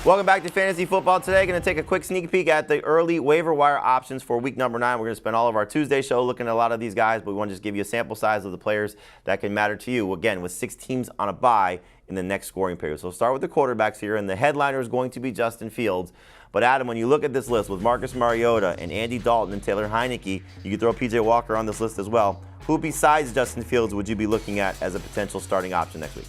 Welcome back to Fantasy Football Today. Going to take a quick sneak peek at the early waiver wire options for week number 9. We're going to spend all of our Tuesday show looking at a lot of these guys, but we want to just give you a sample size of the players that can matter to you. Again, with 6 teams on a bye in the next scoring period. So we'll start with the quarterbacks here, and the headliner is going to be Justin Fields. But Adam, when you look at this list with Marcus Mariota and Andy Dalton and Taylor Heineke, you could throw P.J. Walker on this list as well. Who besides Justin Fields would you be looking at as a potential starting option next week?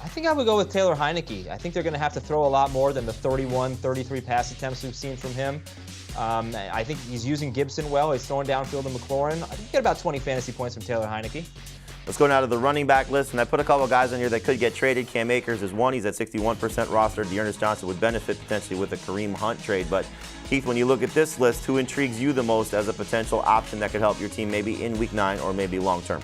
I think I would go with Taylor Heineke. I think they're going to have to throw a lot more than the 31, 33 pass attempts we've seen from him. I think he's using Gibson well. He's throwing downfield to McLaurin. I think you get about 20 fantasy points from Taylor Heineke. Let's go now to the running back list, and I put a couple of guys on here that could get traded. Cam Akers is one. He's at 61% roster. Dearness Johnson would benefit potentially with a Kareem Hunt trade. But, Keith, when you look at this list, who intrigues you the most as a potential option that could help your team maybe in Week 9 or maybe long-term?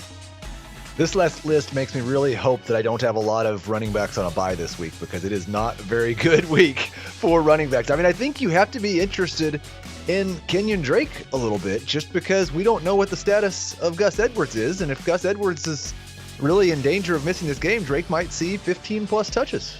This last list makes me really hope that I don't have a lot of running backs on a bye this week, because it is not a very good week for running backs. I mean, I think you have to be interested in Kenyon Drake a little bit, just because we don't know what the status of Gus Edwards is. And if Gus Edwards is really in danger of missing this game, Drake might see 15-plus touches.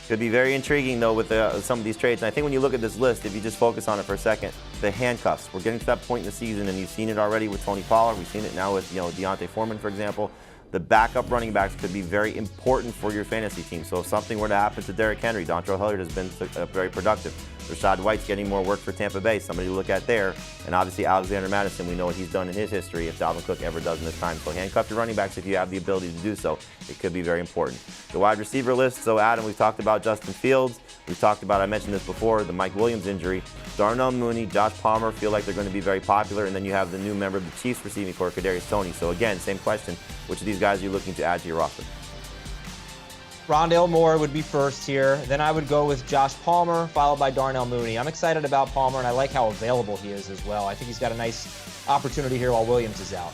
Could be very intriguing, though, with some of these trades. And I think when you look at this list, if you just focus on it for a second, the handcuffs. We're getting to that point in the season, and you've seen it already with Tony Pollard. We've seen it now with Deontay Foreman, for example. The backup running backs could be very important for your fantasy team. So if something were to happen to Derrick Henry, Dontrell Hilliard has been very productive. Rashad White's getting more work for Tampa Bay, somebody to look at there. And obviously Alexander Mattison, we know what he's done in his history if Dalvin Cook ever does in this time. So handcuff your running backs if you have the ability to do so. It could be very important. The wide receiver list, so Adam, we've talked about Justin Fields. We've talked about, I mentioned this before, the Mike Williams injury. Darnell Mooney, Josh Palmer feel like they're going to be very popular. And then you have the new member of the Chiefs receiving corps, Kadarius Toney. So again, same question. Which of these guys are you looking to add to your roster? Rondale Moore would be first here. Then I would go with Josh Palmer, followed by Darnell Mooney. I'm excited about Palmer, and I like how available he is as well. I think he's got a nice opportunity here while Williams is out.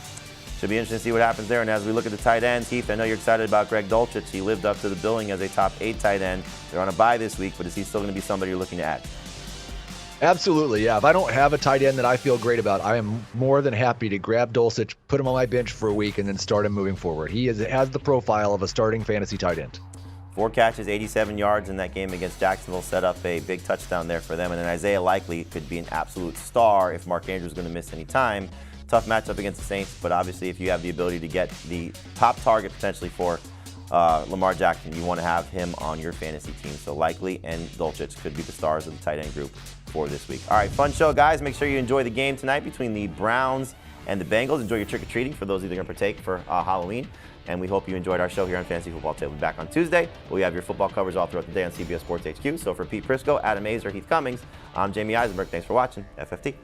Should be interesting to see what happens there. And as we look at the tight ends, Heath, I know you're excited about Greg Dulcich. He lived up to the billing as a top 8 tight end. They're on a bye this week, but is he still going to be somebody you're looking to add? Absolutely, yeah. If I don't have a tight end that I feel great about, I am more than happy to grab Dulcich, put him on my bench for a week, and then start him moving forward. He has the profile of a starting fantasy tight end. 4 catches, 87 yards in that game against Jacksonville, set up a big touchdown there for them. And then Isaiah Likely could be an absolute star if Mark Andrews is going to miss any time. Tough matchup against the Saints, but obviously if you have the ability to get the top target potentially for Lamar Jackson, you want to have him on your fantasy team. So Likely and Dulcich could be the stars of the tight end group for this week. All right, fun show, guys. Make sure you enjoy the game tonight between the Browns and the Bengals. Enjoy your trick-or-treating for those of you that are going to partake for Halloween. And we hope you enjoyed our show here on Fantasy Football Today. We'll be back on Tuesday. We have your football coverage all throughout the day on CBS Sports HQ. So for Pete Prisco, Adam Azer, Heath Cummings, I'm Jamie Eisenberg. Thanks for watching FFT.